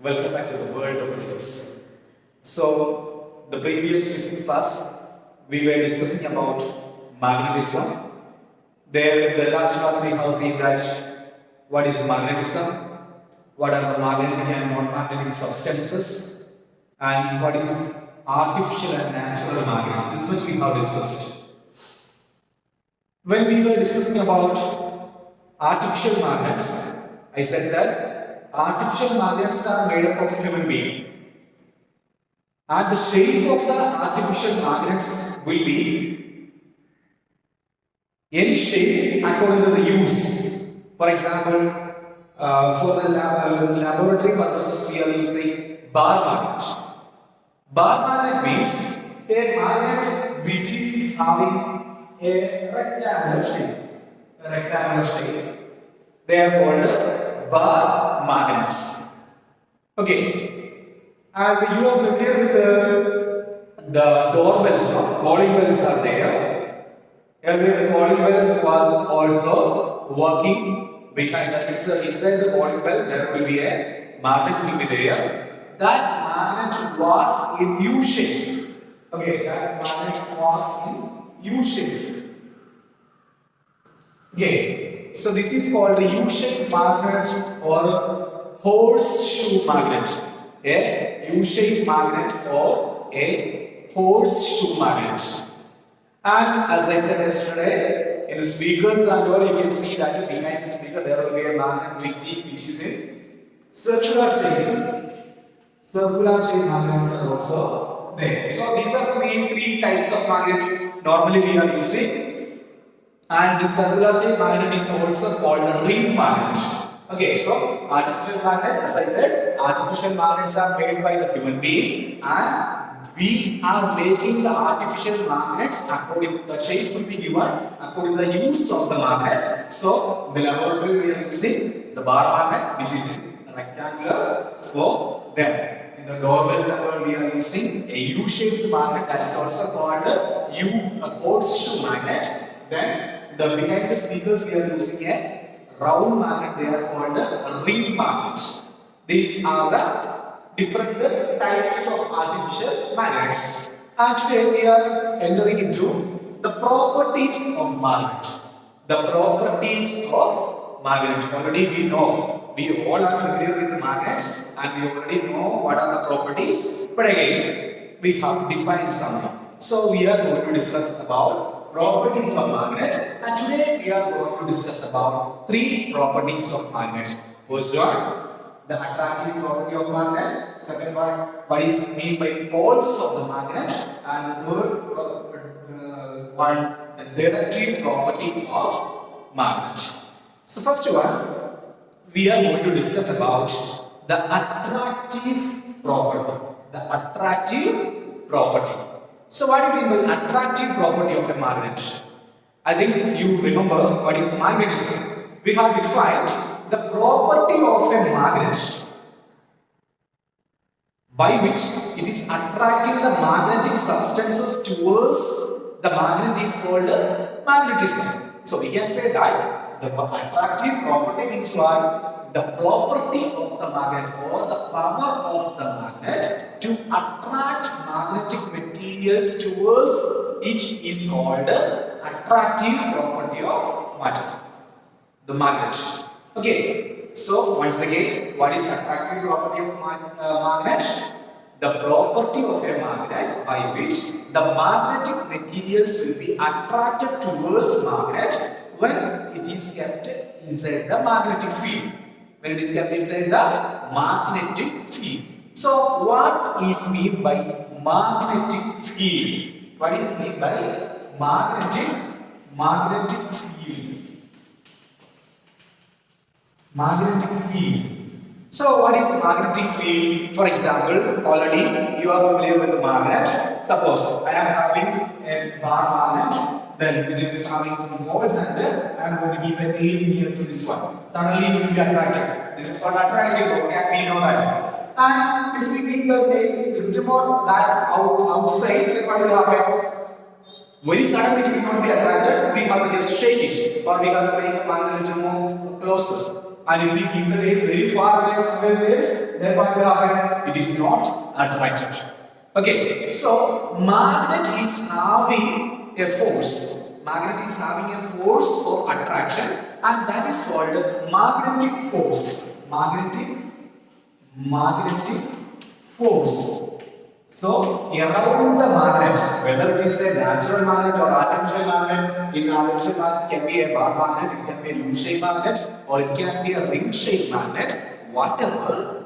Welcome back to the world of physics. So, the previous physics class, we were discussing about magnetism. There, the last class we have seen that what is magnetism, what are the magnetic and non-magnetic substances, and what is artificial and natural magnets. This much we have discussed. When we were discussing about artificial magnets, I said that artificial magnets are made up of human being. And the shape of the artificial magnets will be any shape according to the use. For example, for the laboratory purposes, we are using bar magnet. Bar magnet means a magnet which is having a rectangular shape. They are called bar magnets. Okay, and you are familiar with the doorbells, no? Calling bells are there. Earlier the calling bells was also working behind that. Inside the calling bell there will be a magnet will be there. That magnet was in U shape. Okay, that magnet was in U shape. Okay, so this is called the U-shaped magnet or horseshoe magnet. A U-shaped magnet or a horseshoe magnet. And as I said yesterday, in the speakers and all, you can see that behind the speaker there will be a magnet which is in circular shape. Circular shape magnets are also there. So these are the main three types of magnet normally we are using. And this circular shape magnet is also called a ring magnet. Okay, so artificial magnet, as I said, artificial magnets are made by the human being, and we are making the artificial magnets according the shape will be given according to the use of the magnet. So, in the laboratory we are using the bar magnet, which is rectangular for them. In the doorbells we are using a U-shaped magnet that is also called a horseshoe magnet. Then behind the speakers we are using a round magnet, they are called a ring magnet. These are the different types of artificial magnets. And today we are entering into the properties of magnet. The properties of magnet. Already we know, we all are familiar with the magnets and we already know what are the properties. But again, we have to define something. So we are going to discuss about properties of magnet, and today we are going to discuss about three properties of magnet. First one, the attractive property of magnet. Second one, what is meant by poles of the magnet, and the third one, the directive property of magnet. So first one, we are going to discuss about the attractive property. The attractive property. So what do you mean by attractive property of a magnet? I think you remember what is magnetism. We have defined the property of a magnet by which it is attracting the magnetic substances towards the magnet is called magnetism. So we can say that the attractive property means what? The property of the magnet or the power of the magnet to attract magnetic materials towards it is called attractive property of matter, the magnet. Okay, so once again, what is attractive property of magnet? The property of a magnet by which the magnetic materials will be attracted towards magnet when it is kept inside the magnetic field. When it is kept inside the magnetic field. So, what is meant by magnetic field? What is meant by magnetic field? Magnetic field. So, what is magnetic field? For example, already you are familiar with the magnet. Suppose I am having a bar magnet. Then it is having some holes and I am going to give a nail here to this one. Suddenly it will be attracted. This is called attractive property and we know that. And if we keep the nail little more that outside, then what will happen? Very suddenly it will not be attracted. We have to just shake it or we have to make the magnet a little more closer. And if we keep the tail very far away somewhere else, then what will happen? It is not attracted. Okay, so magnet is having a force. Magnet is having a force of attraction, and that is called magnetic force. Magnetic force. So around the magnet, whether it is a natural magnet or artificial magnet, in artificial magnet can be a bar magnet, it can be a U-shaped magnet, or it can be a ring-shaped magnet, whatever.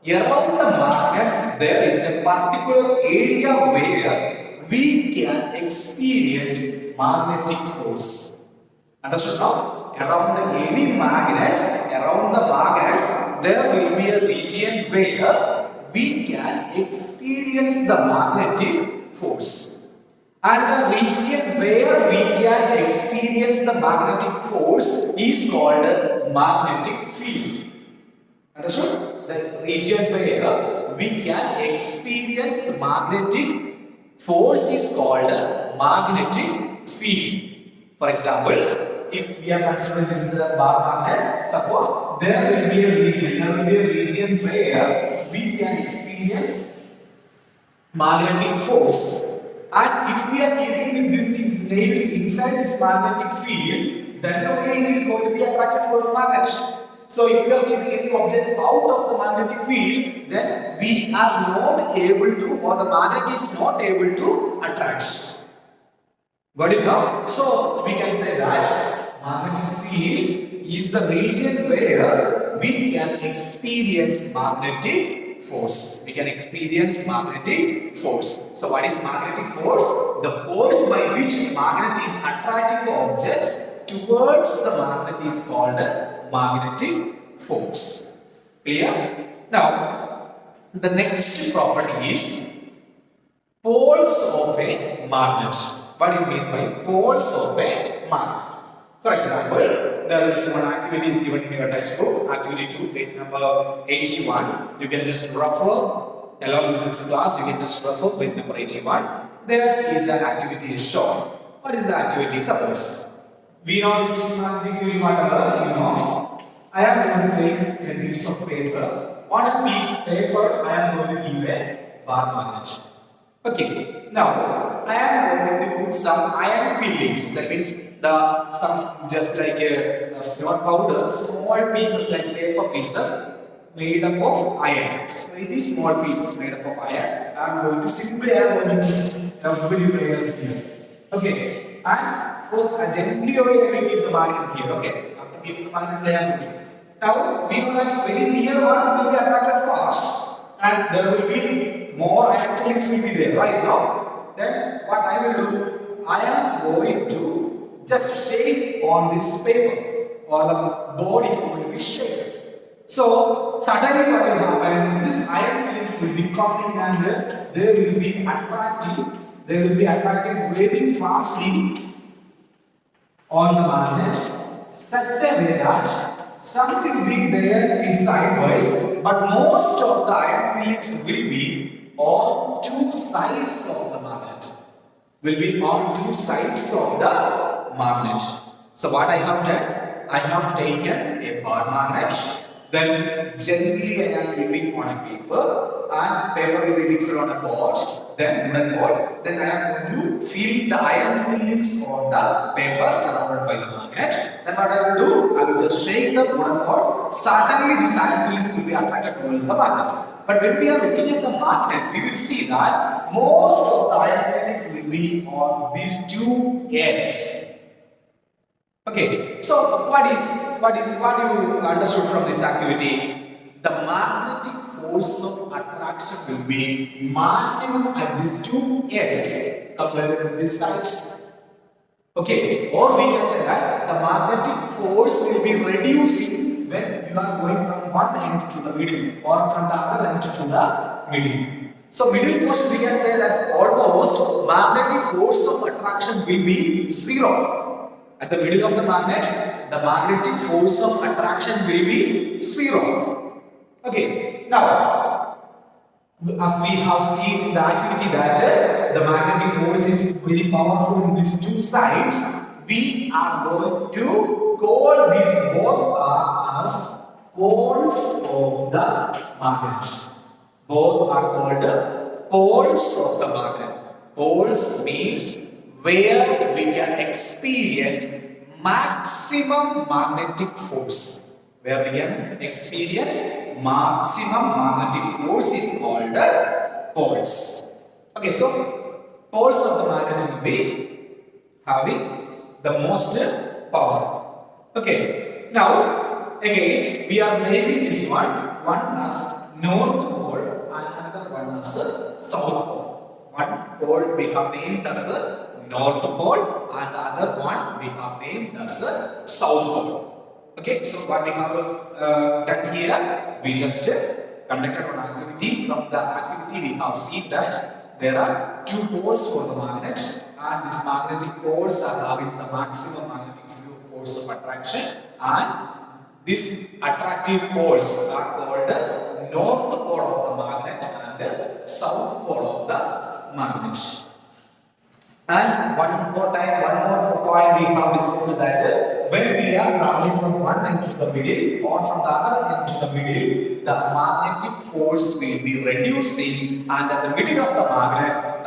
Around the magnet, there is a particular area where we can experience magnetic force. Understood now? Around any magnets, there will be a region where we can experience the magnetic force. And the region where we can experience the magnetic force is called magnetic field. Understood? The region where we can experience the magnetic force is called magnetic field. For example, if we are considering this is a bar magnet, suppose there will be a region where we can experience magnetic force. And if we are keeping these nails inside this magnetic field, then only it is going to be attracted towards magnet. So if we are keeping any object out of the magnetic field, then we are not able to, or the magnet is not able to attract. Got it now? So we can say that magnetic field is the region where we can experience magnetic force. We can experience magnetic force. So what is magnetic force? The force by which magnet is attracting the objects towards the magnet is called magnetic force. Clear? Now, the next property is poles of a magnet. What do you mean by poles of a magnet? For example, there is one activity given in your textbook, activity 2, page number 81. You can just refer, along with this class, you can just refer page number 81. There is an activity shown. What is the activity? Suppose we know this is magnetic field, whatever, you know. I am going to take a piece of paper. On a piece of paper, I am going to give a bar magnet. Okay, now I am going to put some iron fillings. That means some just like a not powder, small pieces like paper pieces made up of iron. So these small pieces made up of iron, I am going to simply put here. Okay, and first I gently only keep the magnet here. Okay, after keeping the magnet, I am putting. Now we know that very near one will be attracted fast, and there will be more iron fillings will be there right now. Then what I will do, I am going to just shake on this paper, or the board is going to be shaken. So suddenly what will happen, this iron fillings will be coming and they will be attracting very fastly on the magnet, such a way that some will be there inside wise, but most of the iron fillings will be on two sides of the magnet. So what I have done, I have taken a bar magnet, then gently I am keeping on a paper, and paper will be fixed on a board, then wooden board, then I am going to fill the iron fillings on the paper surrounded by the magnet. Then what I will do, I will just shake the wooden board, suddenly these iron fillings will be attracted towards the magnet. But when we are looking at the magnet, we will see that most of the iron fillings will be on these two ends. Okay, so what you understood from this activity? The magnetic force of attraction will be maximum at these two ends compared with these sides. Okay, or we can say that the magnetic force will be reducing when you are going from one end to the middle or from the other end to the middle. So middle portion we can say that almost magnetic force of attraction will be zero. At the middle of the magnetic force of attraction will be zero. Okay, now as we have seen in the activity that the magnetic force is very powerful in these two sides, we are going to call these both as poles of the magnet. Both are called poles of the magnet. Poles means where we can experience maximum magnetic force. Where we can experience maximum magnetic force is called poles. Okay, so poles of the magnet will be having the most power. Okay, now again we are naming this one as north pole and another one as south pole. One pole we have named as north pole and the other one we have named as south pole. Okay, so what we have done here, we just conducted one activity. From the activity we have seen that there are two poles for the magnet and these magnetic poles are having the maximum magnetic force of attraction, and these attractive poles are called north pole of the magnet and south pole of the magnet. And one more point we have discussed that when we are traveling from one end to the middle or from the other end to the middle, the magnetic force will be reducing, and at the middle of the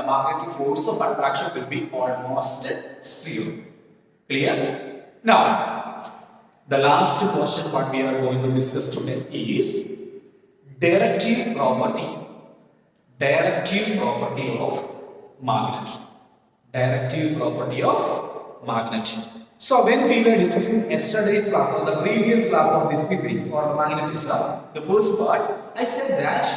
magnetic force of attraction will be almost zero. Clear? Now, the last question what we are going to discuss today is directive property of magnet. Directive property of magnet. So when we were discussing yesterday's class or the previous class of this physics or the magnetism, the first part, I said that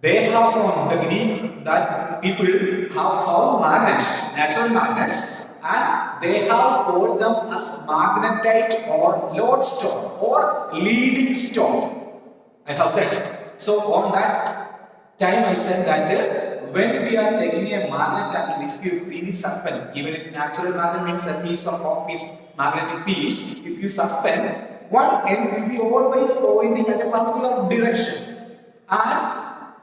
they have found the belief that people have found magnets, natural magnets, and they have called them as magnetite or lodestone or leading stone. I have said. So on that time I said that when we are taking a magnet and if you freely suspend, even if natural magnet means a piece of rock piece, magnetic piece, if you suspend, one end will be always pointing at a particular direction, and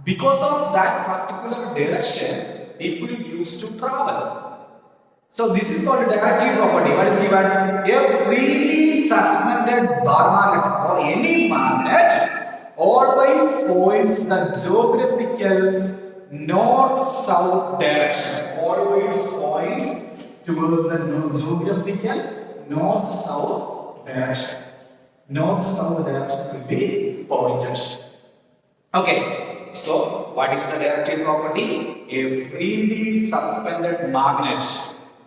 because of that particular direction, people used to travel. So this is called directive property. What is given? A freely suspended bar magnet or any magnet always points the geographical north-south direction. Always points towards the geographical north-south direction. North-south direction will be pointed. Okay, so what is the directive property? A freely suspended magnet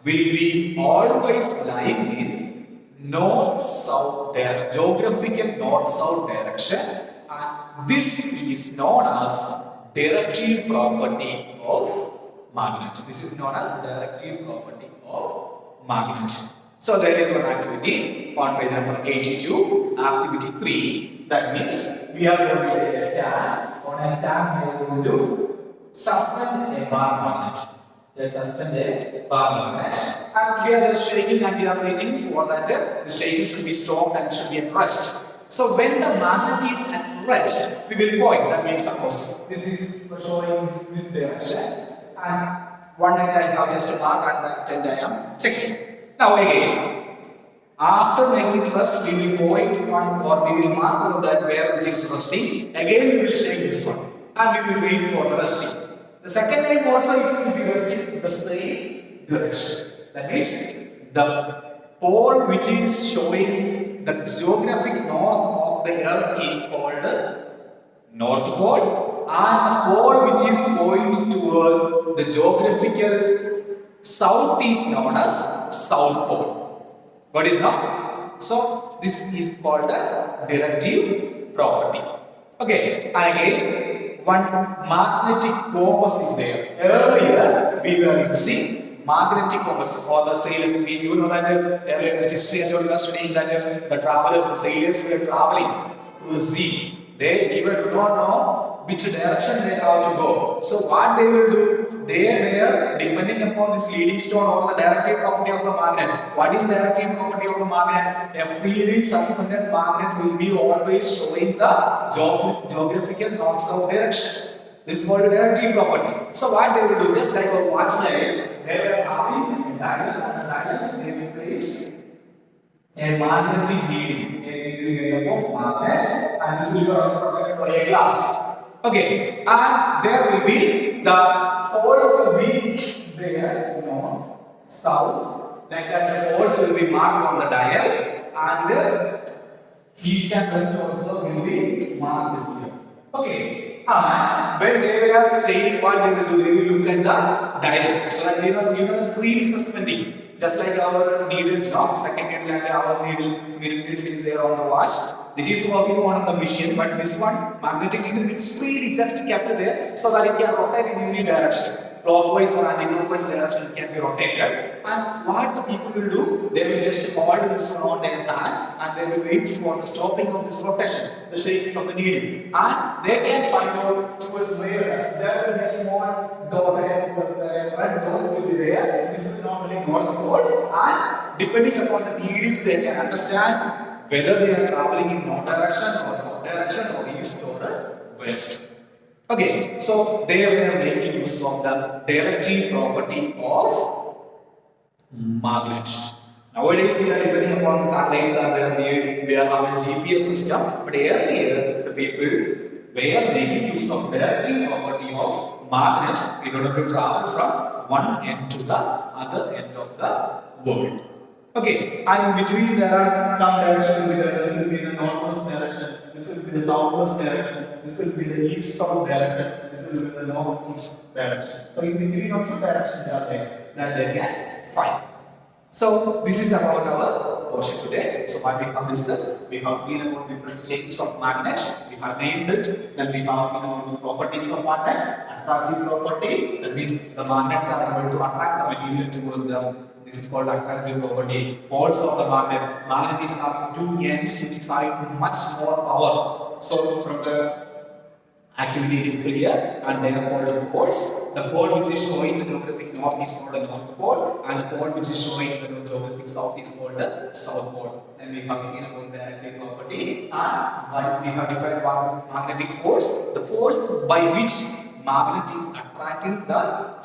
will be always lying in north-south direction, geographical north-south direction, and this is known as directive property of magnet. This is known as directive property of magnet. So there is one activity on page number 82, activity 3. That means we are going to take a stand. On a stand we are going to suspend a bar magnet. Just suspend a bar magnet, and we are just shaking and we are waiting for that the shaking should be stopped and should be at rest. So when the magnet is at rest, we will point. That means suppose this is showing this direction, and one end I have just a mark and that end I am checking. Now again, after making it rest, we will point on or we will mark on that where it is resting. Again we will shake this one and we will wait for the resting. The second time also it will be resting in the same direction. That means the pole which is showing the geographic north of the earth is called north pole, and the pole which is pointing towards the geographical south is known as south pole. Got it now? So this is called the directive property. Okay, and again one magnetic compass is there. Earlier we were using magnetic compass for the sailors. You know that earlier in the history and you are studying that the travelers, the sailors were traveling through the sea. They even do not know which direction they have to go. So what they will do? They were depending upon this leading stone or the directive property of the magnet. What is directive property of the magnet? A freely suspended magnet will be always showing the geographical north-south direction. This is called directive property. So what they will do? Just like a watch dial, they were having a dial, and the dial they will place a a magnetic needle, a needle made up of magnet, and this will be protected by a glass. Okay, and there will be the poles will be there, north, south, like that. The poles will be marked on the dial, and the east and west also will be marked here. Okay, and when they were saying what they will do, they will look at the dial, so that you know the freely suspending. Just like our needles now, second needle and our needle is there on the watch. It is working on the machine, but this one magnetic needle is freely just kept there so that it can rotate in any direction. Clockwise or anti-clockwise direction it can be rotated. And what the people will do, they will just hold this one on their hand and they will wait for the stopping of this rotation, the shaking of the needle. And they can find out towards where there will be a small dot, red dot will be there. This is normally north pole, and depending upon the needles, they can understand whether they are traveling in north direction or south direction or east or west. Okay, so they were making use of the directive property of magnet. Nowadays, we are depending upon the satellites are there, we are having GPS system, but earlier the people were making use of directive property of magnet in order to travel from one end to the other end of the world. Okay, and in between there are some direction will be there. This will be the northwest direction, this will be the southwest direction, this will be the east-south direction, this will be the northeast direction. So in between also directions are there that they can find. So this is about our portion today. So what we have discussed, we have seen about different shapes of magnet, we have named it, then we have seen about the properties of magnet, attractive property, that means the magnets are able to attract the material towards them. This is called attractive property. Poles of the magnet is having two ends which is having much more power. So from the activity it is clear, and they are called the poles. The pole which is showing the geographic north is called the north pole, and the pole which is showing the geographic south is called the south pole. And we have seen about the active property, and we have defined magnetic force, the force by which magnet is attracting the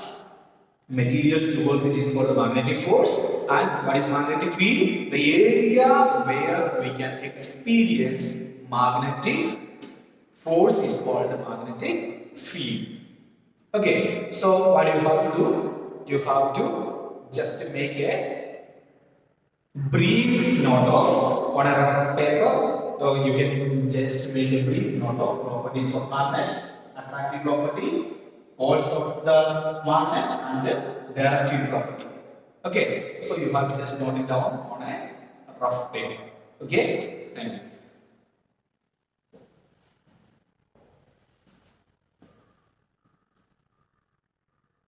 materials towards it is called the magnetic force. And what is magnetic field? The area where we can experience magnetic force is called the magnetic field. Okay, so what you have to do? You have to just make a brief note of on a rough paper. So you can just make a brief note of properties of magnet, attractive property, poles of the magnet, and the directive property. Okay, so you have to just note it down on a rough paper. Okay.